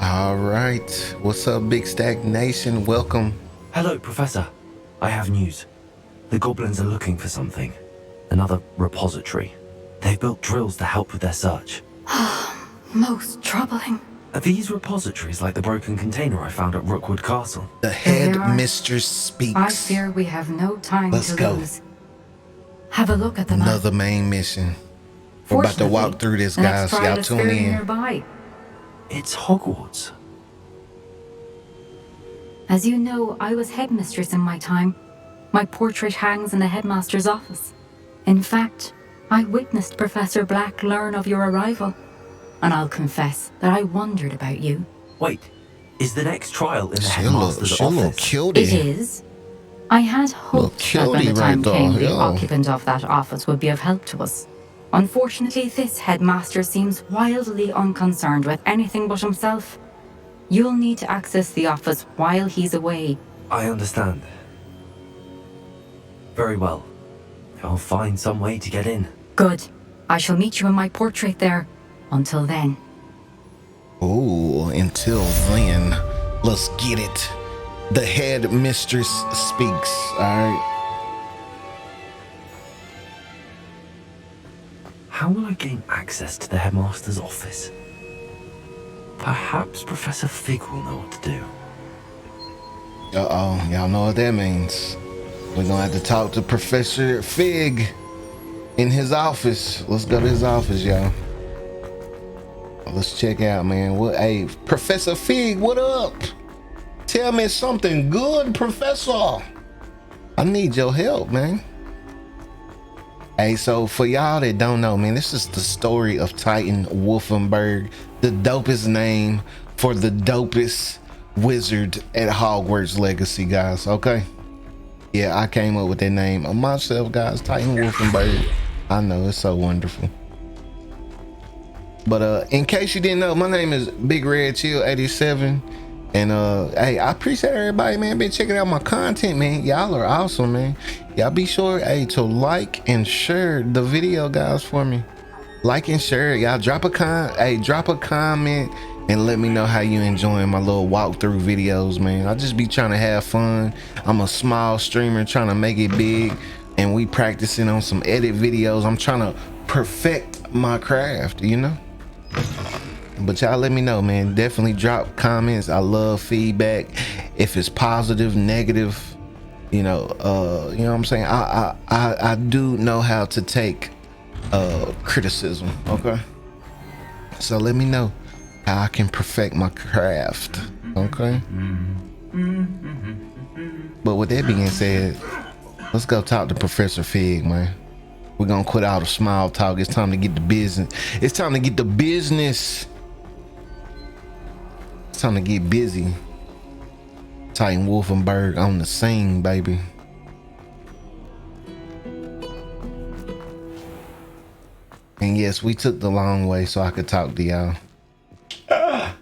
All right. What's up, Big Stack Nation? Welcome. Hello, Professor. I have news. The goblins are looking for something. Another repository. They've built drills to help with their search. Most troubling. Are these repositories like the broken container I found at Rookwood Castle? The head mistress speaks. I fear we have no time Let's to go. lose. Have a look at the map. Another main mission. We're about to walk through this, guys. The next Y'all trial is tune fairly in. nearby. It's Hogwarts. As you know, I was headmistress in my time. My portrait hangs in the headmaster's office. In fact, I witnessed Professor Black learn of your arrival. And I'll confess that I wondered about you. Wait, is the next trial in the She'll headmaster's office? killed It is. I had hoped that by the time came, the occupant of that office would be of help to us. Unfortunately, this headmaster seems wildly unconcerned with anything but himself. You'll need to access the office while he's away. I understand. Very well. I'll find some way to get in. Good. I shall meet you in my portrait there. Until then. Oh, until then, let's get it. The head mistress speaks. All right. How will I gain access to the headmaster's office? Perhaps Professor Fig will know what to do. Uh-oh, y'all know what that means. We're gonna have to talk to Professor Fig in his office. Let's go to his office, y'all. Let's check out, man. Hey, Professor Fig, what up? Tell me something good, Professor. I need your help, man. Hey, so for y'all that don't know, man, this is the story of Titan Wolfenberg, the dopest name for the dopest wizard at Hogwarts Legacy, guys. Okay. Yeah, I came up with that name myself, guys. Titan Wolfenberg. I know, it's so wonderful. But in case you didn't know, my name is Big Red Chill 87. And hey, I appreciate everybody, man. Been checking out my content, man. Y'all are awesome, man. Y'all be sure, hey, to like and share the video, guys, for me. Like and share it. Y'all drop a comment and let me know how you enjoying my little walkthrough videos, man. I just be trying to have fun. I'm a small streamer trying to make it big, and we practicing on some edit videos. I'm trying to perfect my craft, you know. But y'all let me know, man. Definitely drop comments. I love feedback. If it's positive, negative, you know what I'm saying? I do know how to take criticism, okay? So let me know how I can perfect my craft, okay? But with that being said, let's go talk to Professor Fig, man. We're gonna quit all the small talk. It's time to get the business. It's time to get the business. It's time to get busy. Titan Wolfenberg on the scene, baby. And yes, we took the long way so I could talk to y'all. All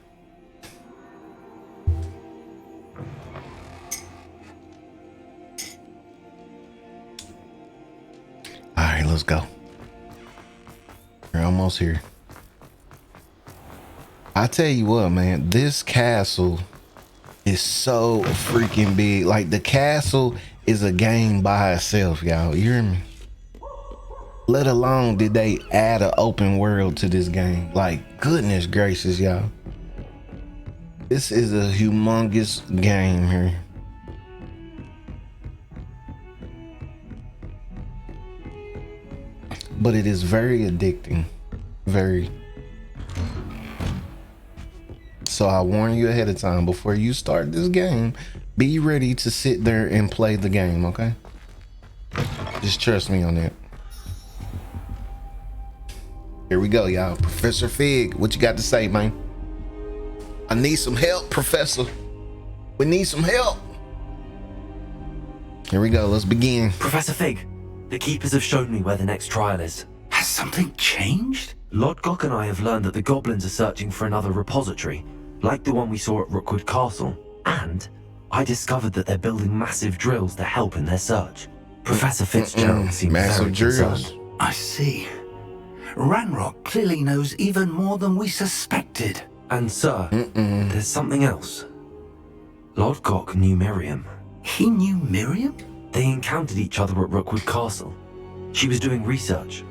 right, let's go. We're almost here. I tell you what, man, this castle is so freaking big. Like, the castle is a game by itself, y'all. You hear me? Let alone did they add an open world to this game. Like, goodness gracious, y'all. This is a humongous game here. But it is very addicting. Very. So I warn you ahead of time, before you start this game, be ready to sit there and play the game, okay? Just trust me on that. Here we go, y'all. Professor Fig, what you got to say, man? I need some help, Professor. We need some help. Here we go, let's begin. Professor Fig, the keepers have shown me where the next trial is. Has something changed? Lodgok and I have learned that the goblins are searching for another repository, like the one we saw at Rookwood Castle. And I discovered that they're building massive drills to help in their search. Professor Fitzgerald seems very concerned. I see. Ranrock clearly knows even more than we suspected. And sir, there's something else. Lodgok knew Miriam. He knew Miriam? They encountered each other at Rookwood Castle. She was doing research.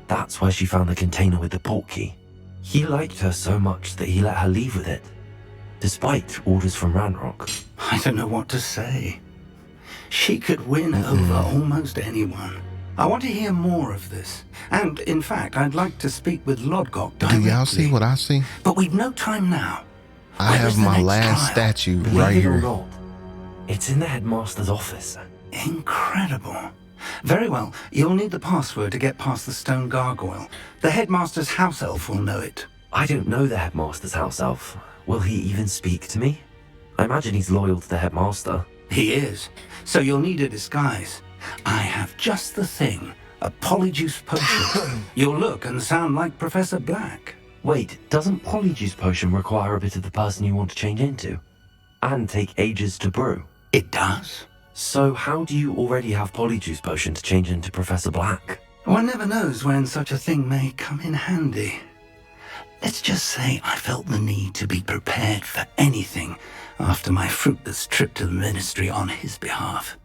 That's where she found the container with the portkey. He liked her so much that he let her leave with it, despite orders from Ranrock. I don't know what to say. She could win over almost anyone. I want to hear more of this. And, in fact, I'd like to speak with Lodgok directly. Do y'all see what I see? But we've no time now. I have my last statue right Believe it or here. not, it's in the headmaster's office. Incredible. Very well. You'll need the password to get past the stone gargoyle. The headmaster's house elf will know it. I don't know the headmaster's house elf. Will he even speak to me? I imagine he's loyal to the headmaster. He is. So you'll need a disguise. I have just the thing. A polyjuice potion. You'll look and sound like Professor Black. Wait, doesn't Polyjuice Potion require a bit of the person you want to change into? And take ages to brew? It does. So how do you already have Polyjuice Potion to change into Professor Black? One never knows when such a thing may come in handy. Let's just say I felt the need to be prepared for anything after my fruitless trip to the ministry on his behalf.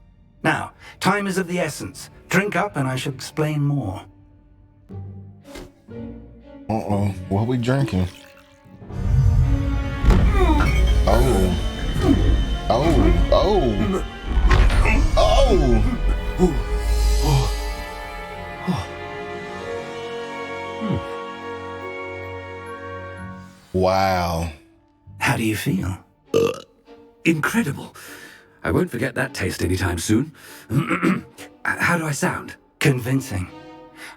Now, time is of the essence. Drink up and I shall explain more. What we drinking? Oh. Wow. How do you feel? Incredible. I won't forget that taste anytime soon. How do I sound? Convincing.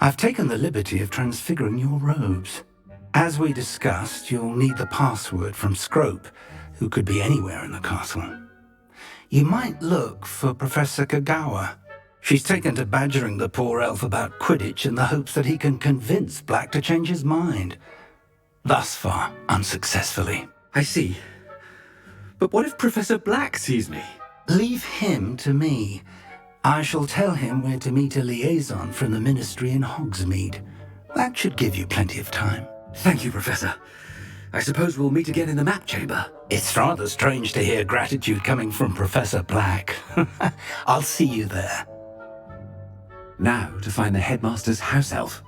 I've taken the liberty of transfiguring your robes. As we discussed, you'll need the password from Scrope, who could be anywhere in the castle. You might look for Professor Kagawa. She's taken to badgering the poor elf about Quidditch in the hopes that he can convince Black to change his mind. Thus far, unsuccessfully. I see. But what if Professor Black sees me? Leave him to me. I shall tell him where to meet a liaison from the ministry in Hogsmeade. That should give you plenty of time. Thank you, Professor. I suppose we'll meet again in the map chamber. It's rather strange to hear gratitude coming from Professor Black. I'll see you there. Now to find the headmaster's house elf.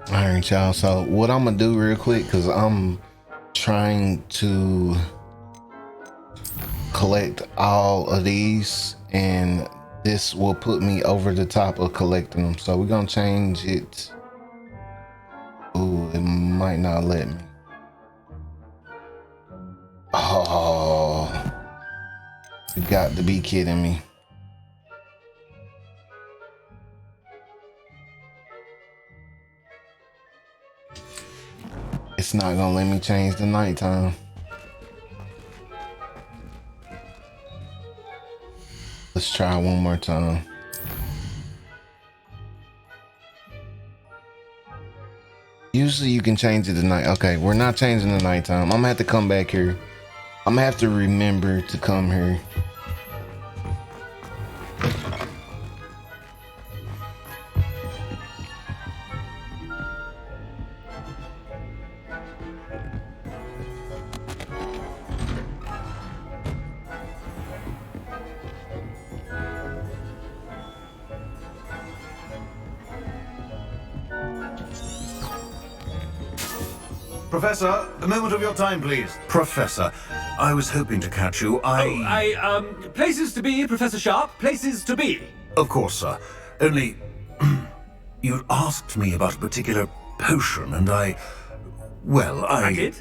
Alright, y'all. So what I'm gonna do real quick, because I'm trying to collect all of these, and this will put me over the top of collecting them. So we're gonna change it. Ooh, it might not let me. Oh, you got to be kidding me. It's not gonna let me change the nighttime. Let's try one more time. Usually you can change it to night. Okay, we're not changing the nighttime. I'm gonna have to come back here. I'm gonna have to remember to come here. Professor, a moment of your time, please. Professor, I was hoping to catch you. Places to be, Professor Sharp, places to be. Of course, sir. Only, you asked me about a particular potion, and I did?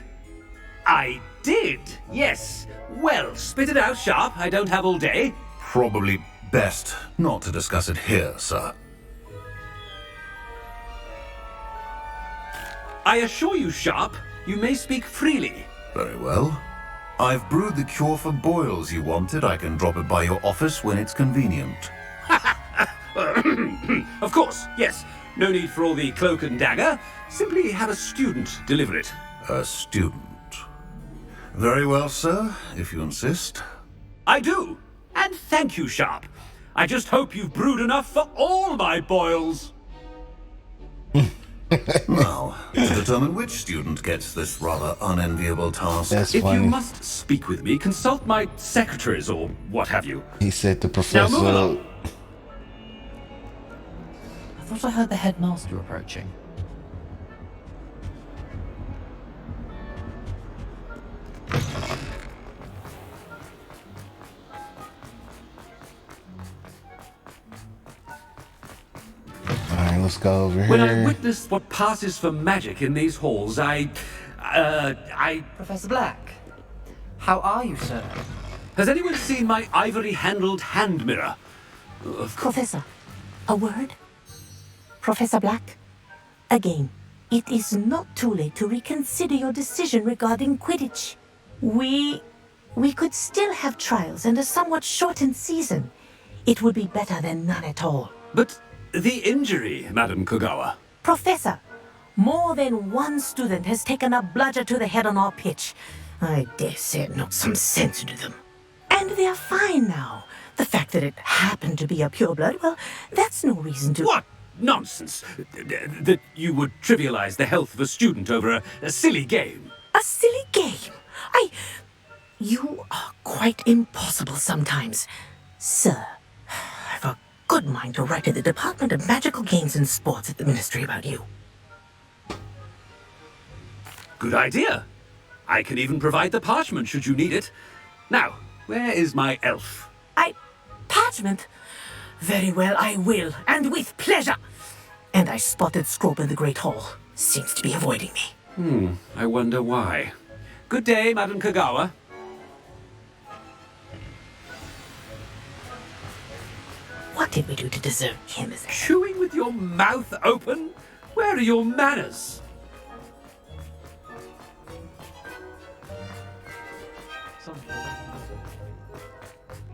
I did, yes. Well, spit it out, Sharp. I don't have all day. Probably best not to discuss it here, sir. I assure you, Sharp, you may speak freely. Very well. I've brewed the cure for boils you wanted. I can drop it by your office when it's convenient. Of course, yes. No need for all the cloak and dagger. Simply have a student deliver it. A student. Very well, sir, if you insist. I do. And thank you, Sharp. I just hope you've brewed enough for all my boils. Now, to determine which student gets this rather unenviable task. That's If funny. you must speak with me, consult my secretaries or what have you. He said the Now professor. move along. I thought I heard the headmaster approaching. Alright, let's go over When I here. witnessed what passes for magic in these halls, I... Professor Black, how are you, sir? Has anyone seen my ivory-handled hand mirror? Professor, a word? Professor Black, again, it is not too late to reconsider your decision regarding Quidditch. We could still have trials and a somewhat shortened season. It would be better than none at all. But the injury, Madam Kogawa. Professor, more than one student has taken a bludger to the head on our pitch. I dare say it knocked some sense into them. And they're fine now. The fact that it happened to be a pureblood, well, that's no reason to... What nonsense! That you would trivialize the health of a student over a silly game. A silly game? You are quite impossible sometimes. Sir, I've a good mind to write to the Department of Magical Games and Sports at the Ministry about you. Good idea. I can even provide the parchment should you need it. Now, where is my elf? Parchment? Very well, I will, and with pleasure. And I spotted Scrope in the Great Hall. Seems to be avoiding me. I wonder why. Good day, Madam Kogawa. What did we do to deserve him as a... Chewing with your mouth open? Where are your manners?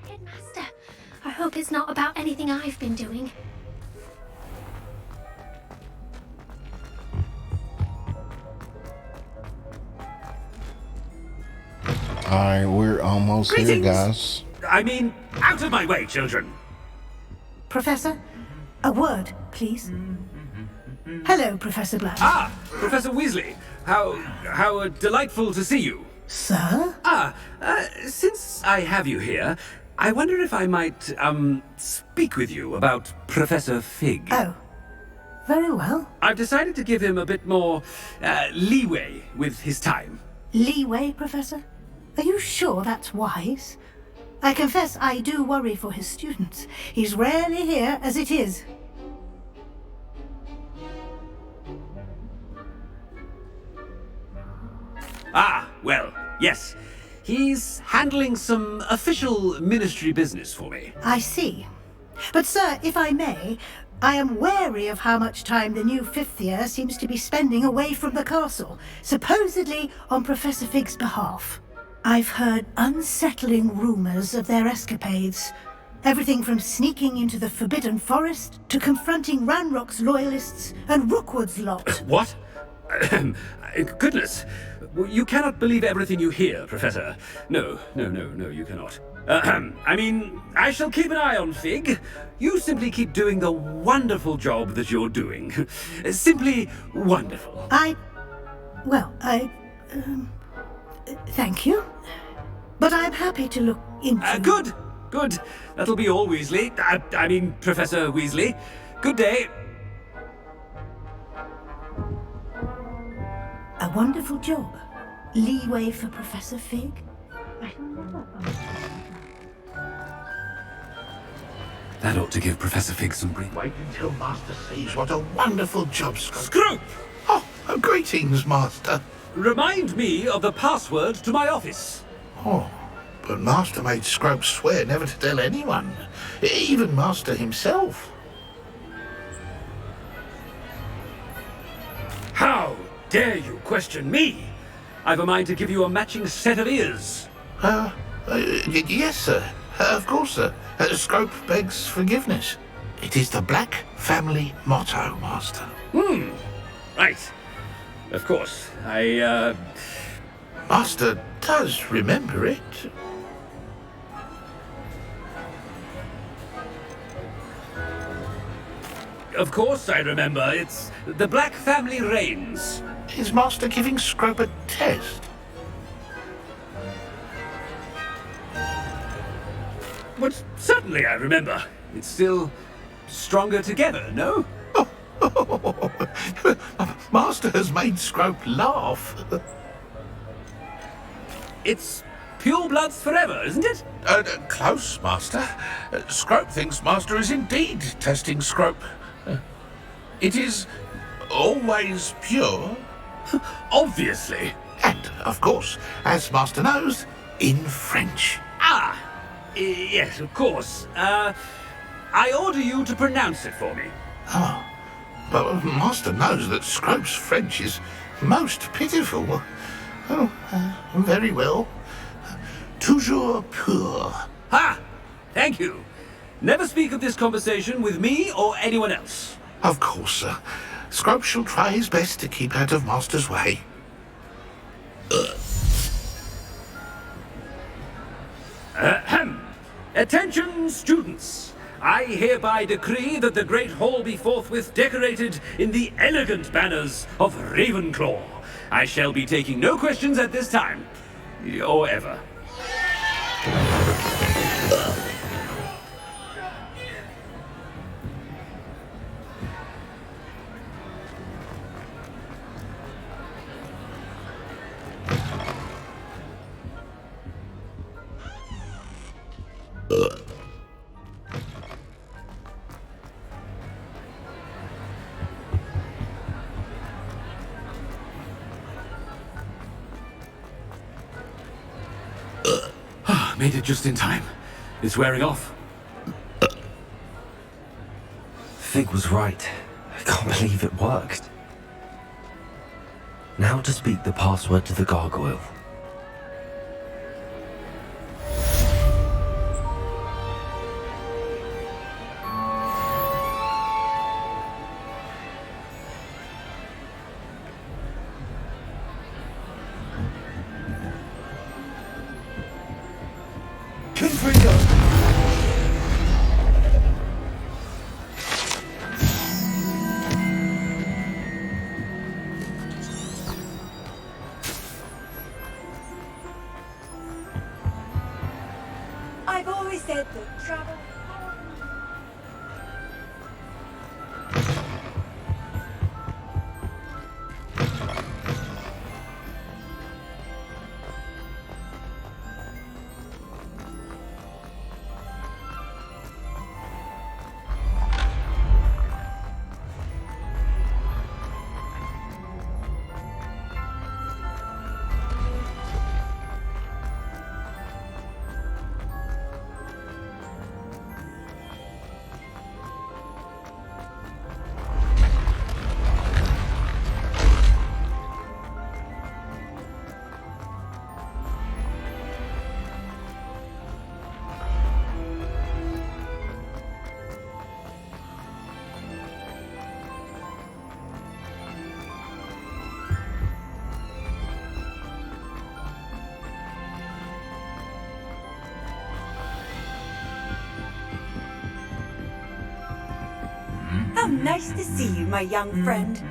Headmaster, I hope it's not about anything I've been doing. Alright, we're almost here, Greetings. guys. I mean, out of my way, children. Professor, a word, please. Hello, Professor Black. Ah, Professor Weasley. How delightful to see you. Sir? Since I have you here, I wonder if I might, speak with you about Professor Fig. Oh, very well. I've decided to give him a bit more, leeway with his time. Leeway, Professor? Are you sure that's wise? I confess I do worry for his students. He's rarely here as it is. Ah, well, yes. He's handling some official ministry business for me. I see. But, sir, if I may, I am wary of how much time the new fifth year seems to be spending away from the castle, supposedly on Professor Fig's behalf. I've heard unsettling rumors of their escapades. Everything from sneaking into the Forbidden Forest to confronting Ranrock's loyalists and Rookwood's lot. What? Goodness. You cannot believe everything you hear, Professor. No, you cannot. I mean, I shall keep an eye on Fig. You simply keep doing the wonderful job that you're doing. Simply wonderful. Thank you. But I'm happy to look into... Good. That'll be all, Weasley. I mean, Professor Weasley. Good day. A wonderful job. Leeway for Professor Fig. That ought to give Professor Fig some breathing. Wait until Master sees what a wonderful job, Scrope! Oh, greetings, Master. Remind me of the password to my office. Oh, but Master made Scrope swear never to tell anyone, even Master himself. How dare you question me? I've a mind to give you a matching set of ears. Yes, sir. Of course, sir. Scrope begs forgiveness. It is the Black family motto, Master. Right. Of course. Master does remember it. Of course I remember. It's the Black family reigns. Is Master giving Scrope a test? But certainly I remember. It's still stronger together, no? Master has made Scrope laugh. It's pure bloods forever, isn't it? Close, Master. Scrope thinks Master is indeed testing Scrope. It is always pure. Obviously. And, of course, as Master knows, in French. Ah, yes, of course. I order you to pronounce it for me. Oh, but Master knows that Scrope's French is most pitiful. Oh, very well. Toujours pur. Ha! Thank you. Never speak of this conversation with me or anyone else. Of course, sir. Scrope shall try his best to keep out of Master's way. Ahem. Attention, students. I hereby decree that the Great Hall be forthwith decorated in the elegant banners of Ravenclaw. I shall be taking no questions at this time. Or ever. Made it just in time. It's wearing off. Fig was right. I can't believe it worked. Now to speak the password to the gargoyle. I've always said that travel... How nice to see you, my young friend.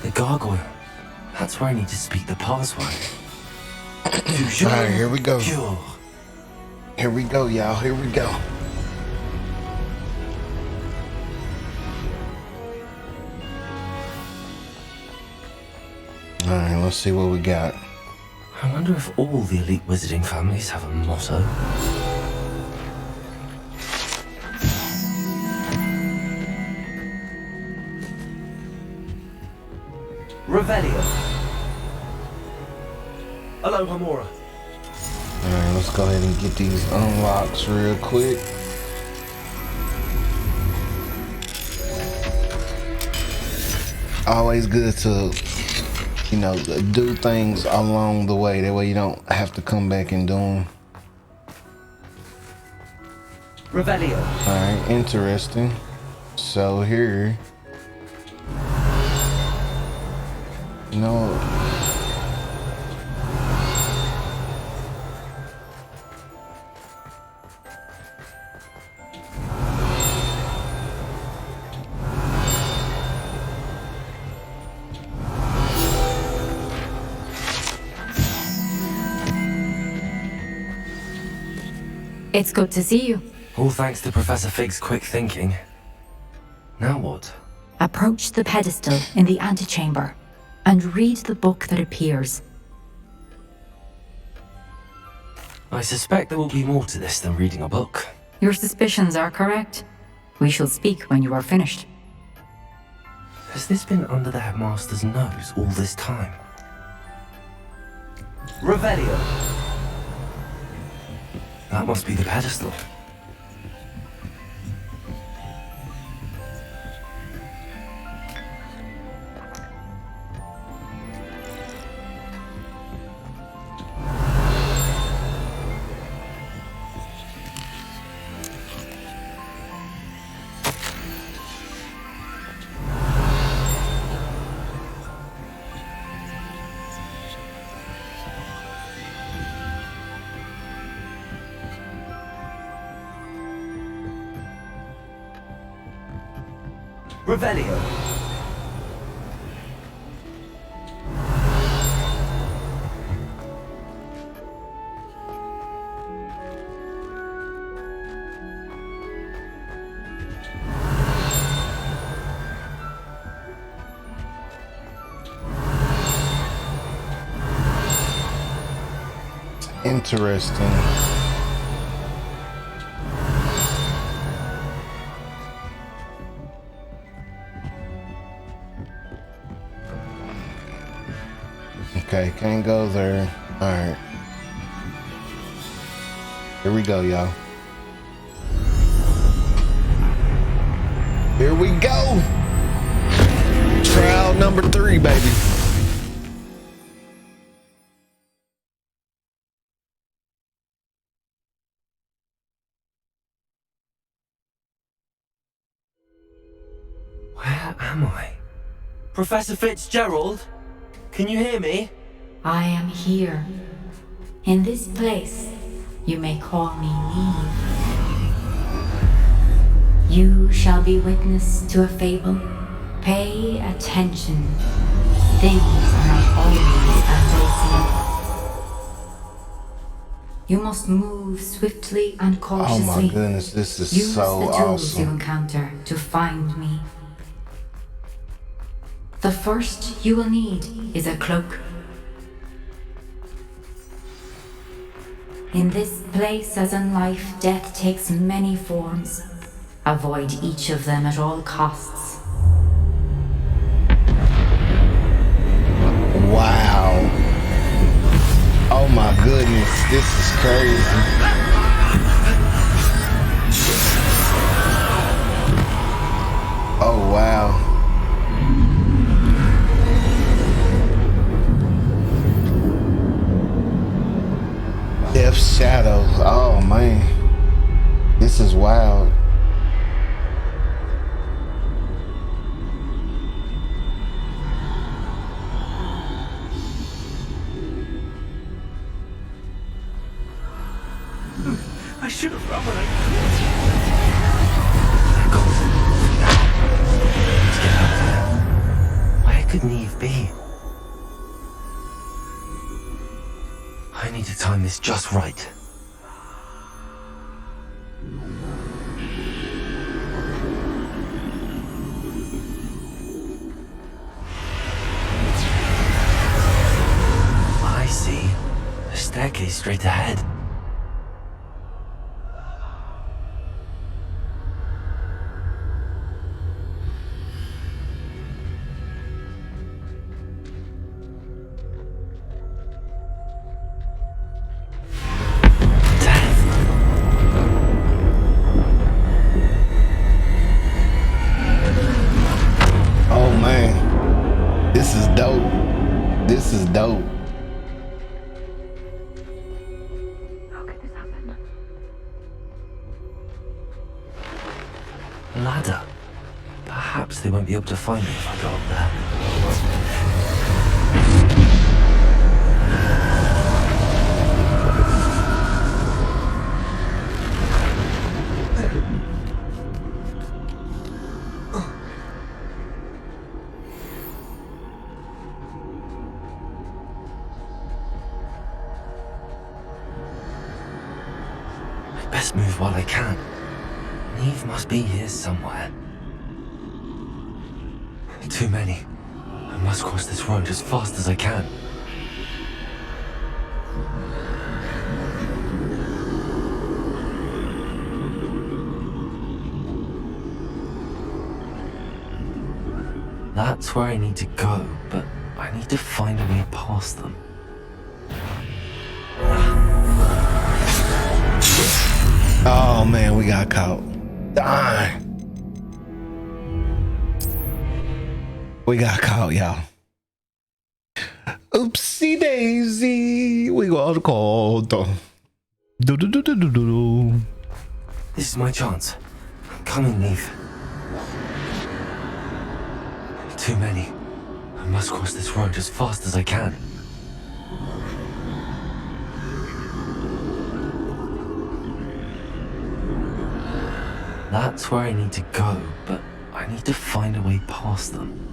The gargoyle. That's where I need to speak the password. Alright, here we go. Pure. Here we go, y'all. Here we go. Alright, let's see what we got. I wonder if all the elite wizarding families have a motto. Revelio. Aloha Mora. Alright, let's Let's go ahead and get these unlocks real quick. Always good to, you know, do things along the way. That way you don't have to come back and do them. Revelio. Alright, interesting. So here, no. It's good to see you. All thanks to Professor Fig's quick thinking. Now what? Approach the pedestal in the antechamber and read the book that appears. I suspect there will be more to this than reading a book. Your suspicions are correct. We shall speak when you are finished. Has this been under the headmaster's nose all this time? Revelio. That must be the pedestal. Revelio. Interesting. Okay, can't go there. Alright. Here we go, y'all. Here we go! Trial number 3, baby. Where am I? Professor Fitzgerald? Can you hear me? I am here. In this place, you may call me Niamh. You shall be witness to a fable. Pay attention. Things are not always as they seem. You must move swiftly and cautiously. Oh my goodness, this is Use so the tools you awesome. encounter to find me. The first you will need is a cloak. In this place, as in life, death takes many forms. Avoid each of them at all costs. Wow. Oh my goodness, this is crazy. Oh wow. Death's shadow. Oh man. This is wild. I should have run when I Where could Niamh be? I need to time this just right. I see. A staircase straight ahead. This is dope. How could this happen? Ladder. Perhaps they won't be able to find me if I go up there. I'd best move while I can. Niamh must be here somewhere. Too many. I must cross this road as fast as I can. That's where I need to go, but I need to find a way past them. Oh man, we got caught. Darn. We got caught, y'all. Oopsie daisy. We got caught. Do. This is my chance. Come in, Niamh. Too many. I must cross this road as fast as I can. That's where I need to go, but I need to find a way past them.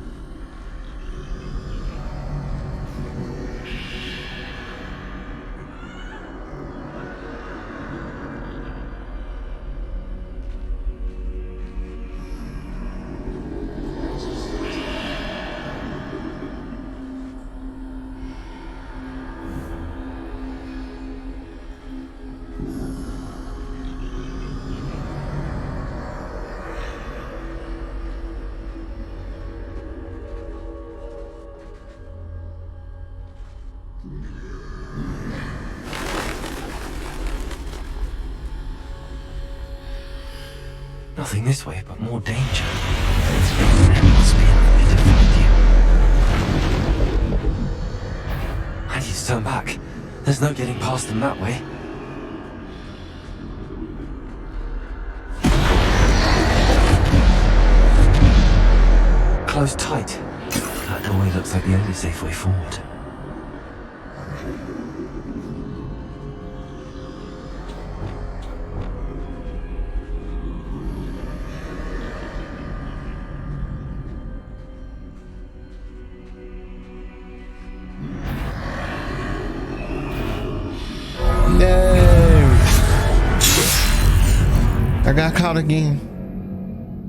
Nothing this way, but more danger. There must be another bit of fight. I need to turn back. There's no getting past them that way. Close tight. That doorway looks like the only safe way forward. I got caught again.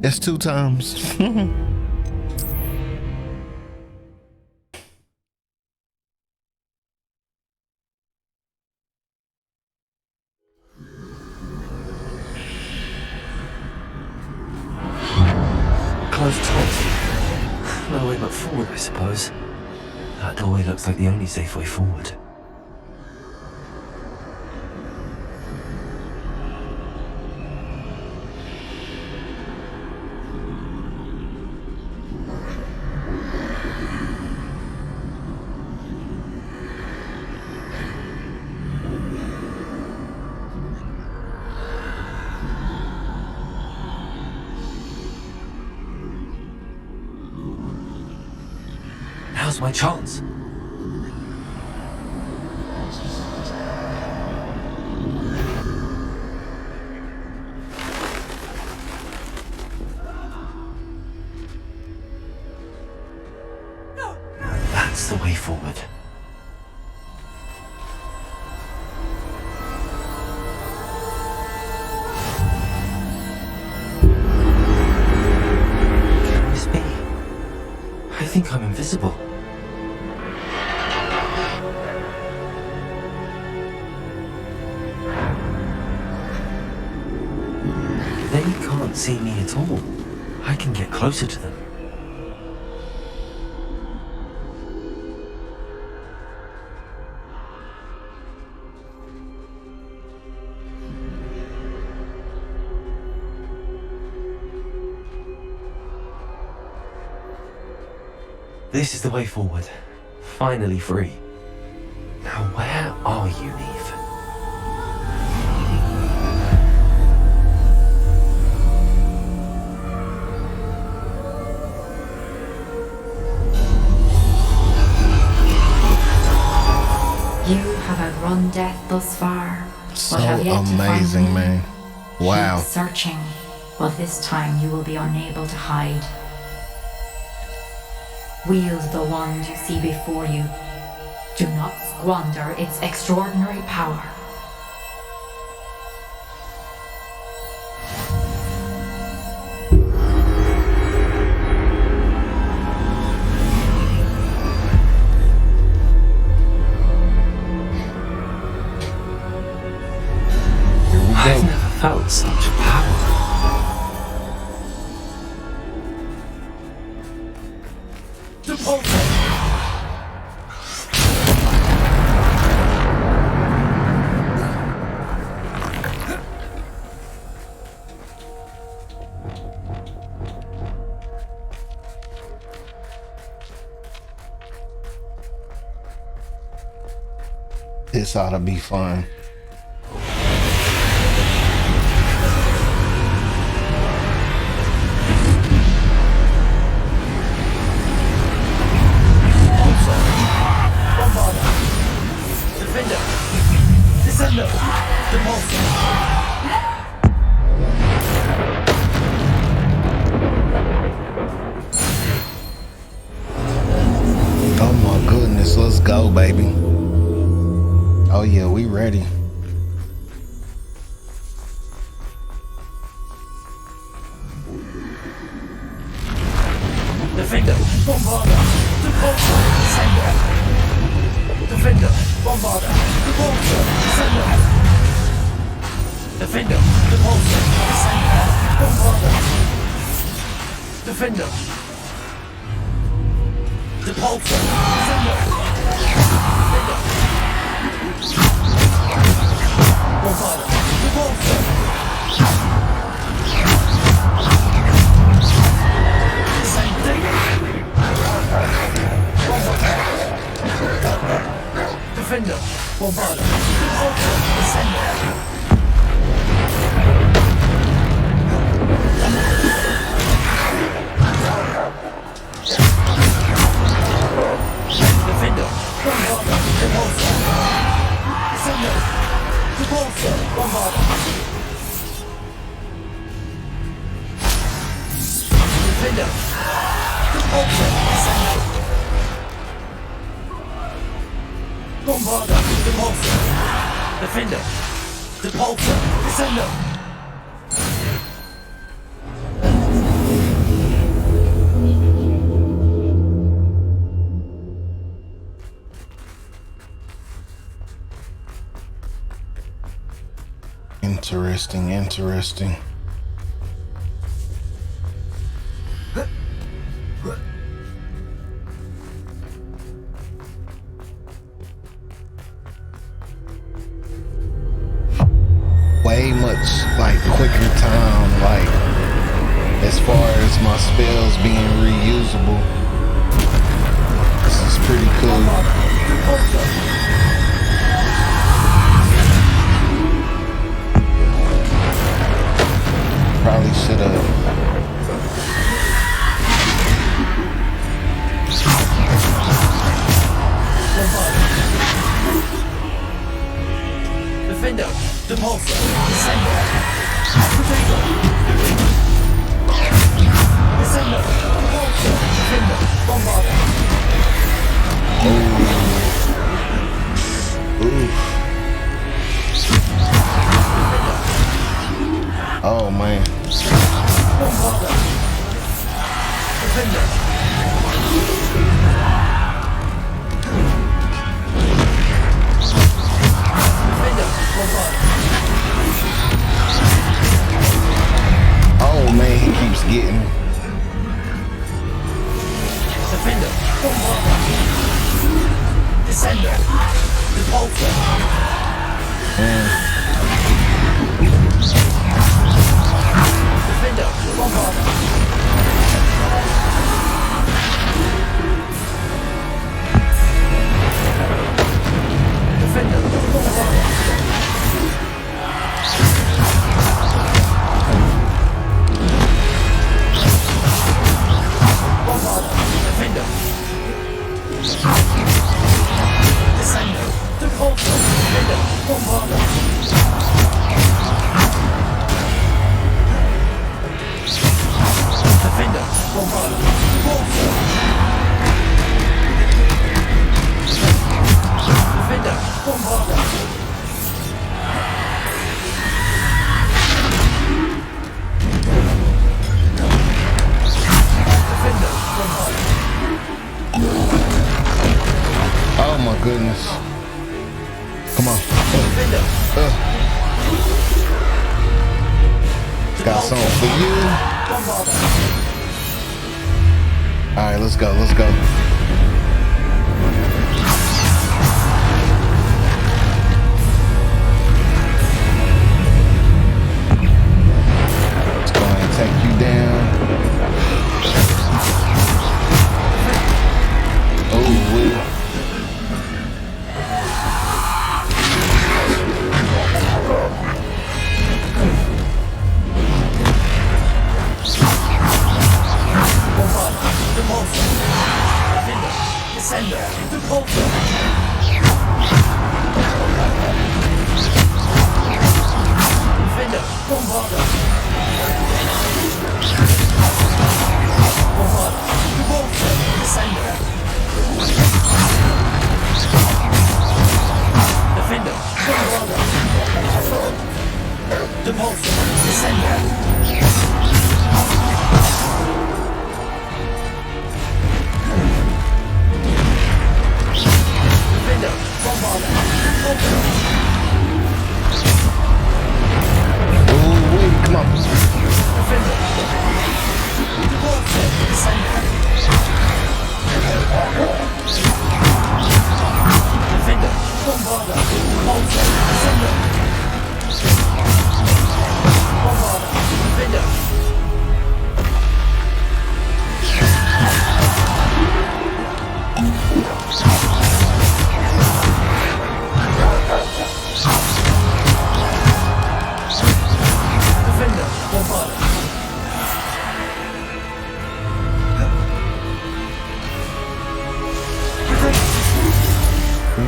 That's 2 times. Close tight. No way but forward, I suppose. That doorway looks like the only safe way forward. Now's my chance. That's the way forward. Can this be? I think I'm invisible. They can't see me at all. I can get closer to them. This is the way forward. finally free. Now where are you, Niamh? You have outrun death thus far, So but have yet amazing, to find me. man. Wow. Keep searching, but this time you will be unable to hide. Wield the wand you see before you. Do not squander its extraordinary power. I've never felt such power. This ought to be fun. Oh my goodness, let's go, baby. Oh yeah, we ready. Defender, bombarder, repulsor, sender. Defender, bombarder, repulsor, sender. Defender, repulsor, sender, bombarder. Defender. Repulsor, sender. Bombarder, repulsor. Defender, bombarder, repulsor, sender. Defender, bombarder, repulsor, sender. Repulsor, bombarder. Defender, repulsor, sender. Bombarder, repulsor. Defender, repulsor, descender. Interesting, interesting. Way much like quicker time, like as far as my spells being reusable. This is pretty cool. Probably should have. Defender, repulsor, descender. Potato. Descender, repulsor, defender, bombarder. Ooh. Oh man. Bombarder. Defender. Oh man, he keeps getting me. Defender, bombarder. Descender, repulsor. Defender, bombarder. Got something for you. All right, let's go. Let's go. Let's go ahead and take you down. Oh, wait.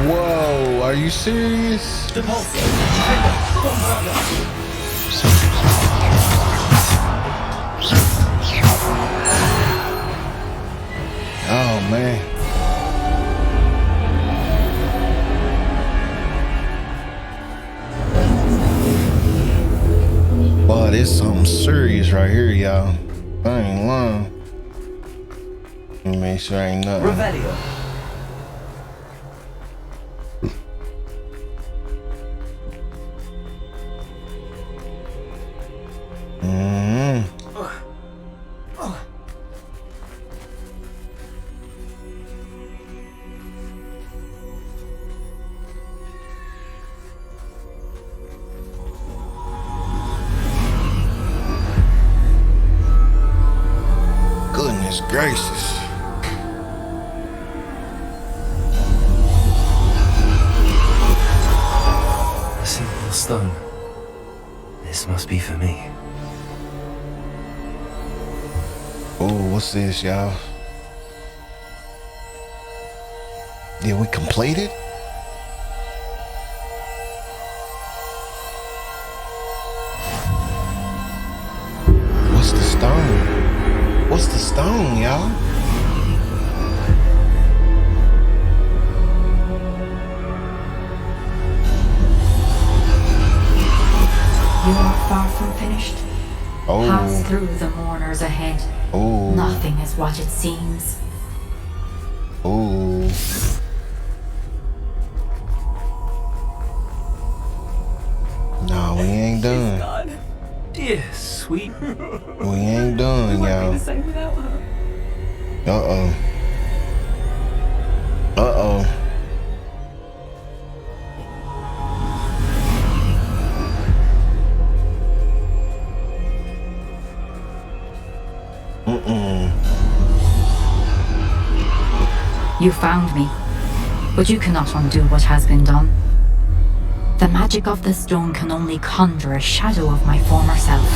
Whoa, are you serious? Oh man. Boy, this is something serious right here, y'all. I ain't lying. Let me make sure ain't nothing. Revelio. Goodness gracious. A simple stone. This must be for me. Oh, what's this, y'all? Did we complete it? What's the stone? What's the stone, y'all? You are far from finished. Oh. Pass through the mourners ahead. Oh. Nothing is what it seems. Oh. No, we ain't done. God. Dear sweet. We ain't done, y'all. The same without her. Uh-oh. Uh-oh. You found me, but you cannot undo what has been done. The magic of the stone can only conjure a shadow of my former self.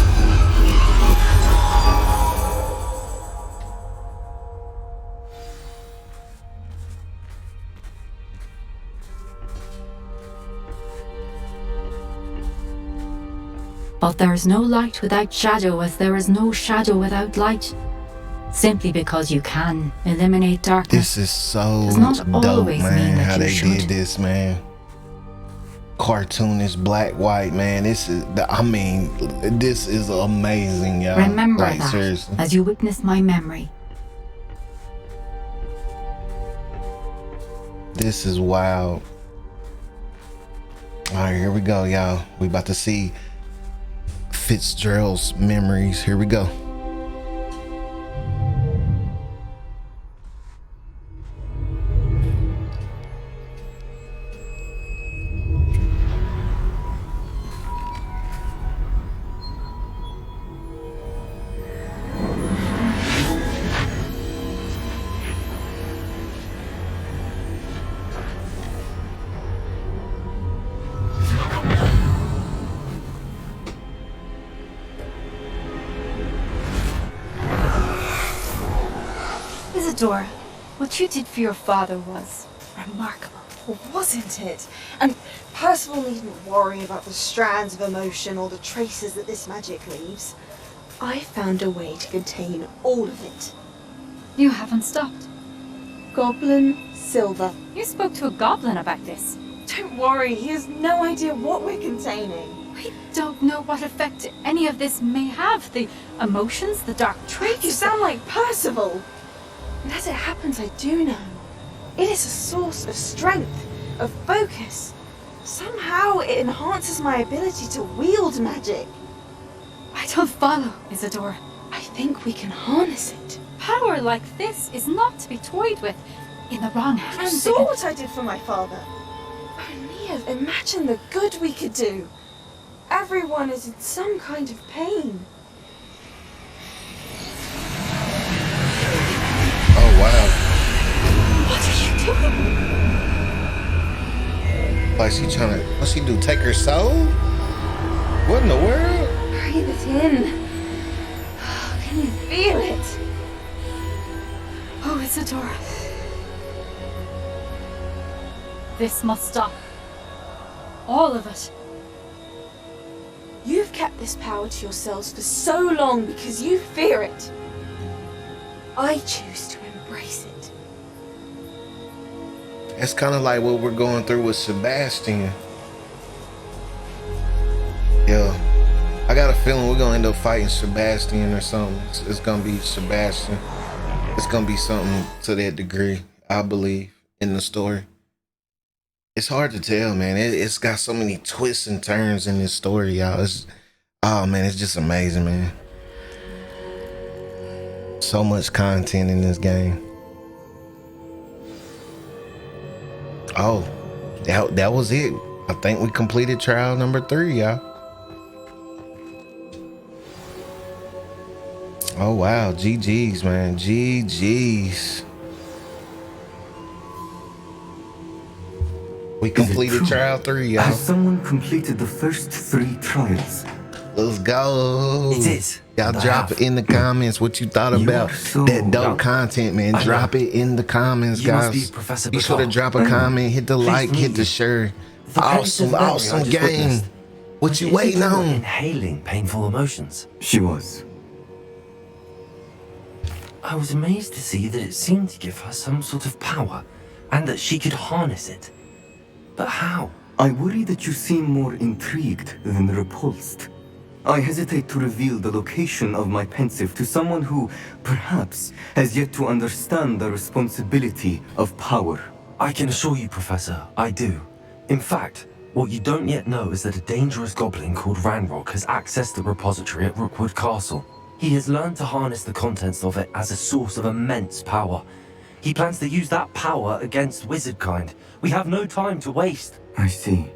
But there is no light without shadow, as there is no shadow without light. Simply because you can eliminate darkness. This is so does not dope, always man, mean that how you they should. did this, man. Cartoonish, black, white, man. This is, I mean, this is amazing, y'all. Remember like, that seriously. as you witness my memory. This is wild. All right, here we go, y'all. We about to see Fitzgerald's memories. Here we go. Isadora, what you did for your father was remarkable. Wasn't it? And Percival needn't worry about the strands of emotion or the traces that this magic leaves. I found a way to contain all of it. You haven't stopped. Goblin silver. You spoke to a goblin about this. Don't worry, he has no idea what we're containing. We don't know what effect any of this may have. The emotions, the dark traits. You sound like Percival. And as it happens, I do know. It is a source of strength, of focus. Somehow it enhances my ability to wield magic. I don't follow, Isadora. I think we can harness it. Power like this is not to be toyed with. In the wrong hands. You saw what I did for my father. Oh, Niamh, imagine the good we could do. Everyone is in some kind of pain. Oh, wow. What are you doing? Like she trying to, what's she do, take her soul? What in the world? Breathe it in. Can you feel it? Oh, Isadora. This must stop. All of it. You've kept this power to yourselves for so long because you fear it. I choose to embrace it. It's kind of like what we're going through with Sebastian. Yeah. I got a feeling we're gonna end up fighting Sebastian or something. It's gonna be Sebastian. It's gonna be something to that degree, I believe, in the story. It's hard to tell, man. It's got so many twists and turns in this story, y'all. Oh man, it's just amazing, man. So much content in this game. Oh, that was it. I think we completed trial number 3, y'all. Oh wow, GG's, man. GG's. We completed trial 3, y'all. Has someone completed the first 3 trials? Let's go. It is. Y'all drop it in the comments what you thought about that dope content, man. Drop it in the comments, guys. Be sure to drop a comment, hit the like, hit the share. Awesome game. What you waiting on? Inhaling painful emotions. She was. I was amazed to see that it seemed to give her some sort of power, and that she could harness it. But how? I worry that you seem more intrigued than repulsed. I hesitate to reveal the location of my pensive to someone who, perhaps, has yet to understand the responsibility of power. I can assure you, Professor, I do. In fact, what you don't yet know is that a dangerous goblin called Ranrock has accessed the repository at Rookwood Castle. He has learned to harness the contents of it as a source of immense power. He plans to use that power against wizardkind. We have no time to waste. I see.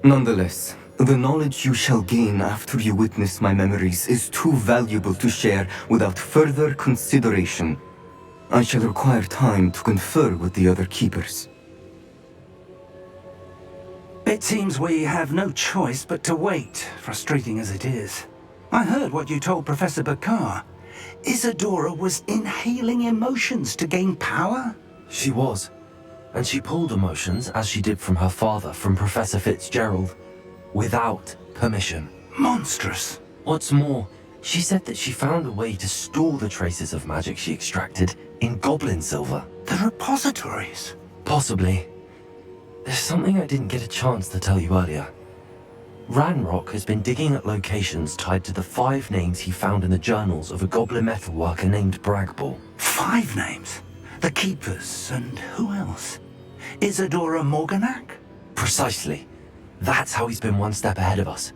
Nonetheless, the knowledge you shall gain after you witness my memories is too valuable to share without further consideration. I shall require time to confer with the other keepers. It seems we have no choice but to wait, frustrating as it is. I heard what you told Professor Bakar. Isadora was inhaling emotions to gain power? She was. And she pulled emotions, as she did from her father, from Professor Fitzgerald, without permission. Monstrous. What's more, she said that she found a way to store the traces of magic she extracted in goblin silver. The repositories? Possibly. There's something I didn't get a chance to tell you earlier. Ranrock has been digging at locations tied to the 5 names he found in the journals of a goblin metalworker named Bragball. 5 names? The Keepers, and who else? Isadora Morganac? Precisely. That's how he's been one step ahead of us.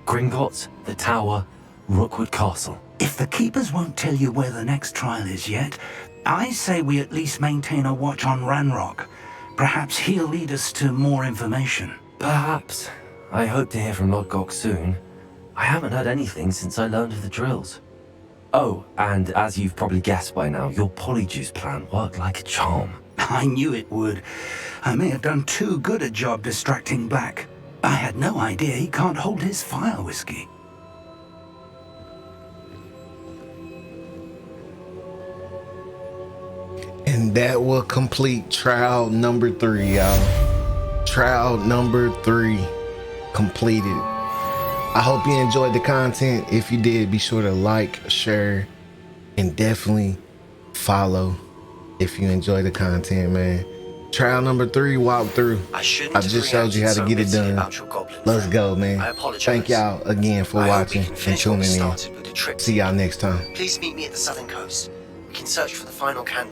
Gringotts, the Tower, Rookwood Castle. If the Keepers won't tell you where the next trial is yet, I say we at least maintain a watch on Ranrock. Perhaps he'll lead us to more information. Perhaps. I hope to hear from Lodgok soon. I haven't heard anything since I learned of the drills. Oh, and as you've probably guessed by now, your Polyjuice plan worked like a charm. I knew it would. I may have done too good a job distracting Black. I had no idea he can't hold his fire whiskey. And that will complete trial number 3, y'all. Trial number 3 completed. I hope you enjoyed the content. If you did, be sure to like, share, and definitely follow if you enjoy the content, man. Trial number 3 walkthrough. I just showed you how to get it done. Let's go, man. Thank y'all again for watching and tuning in. See y'all next time. Please meet me at the southern coast. We can search for the final candle.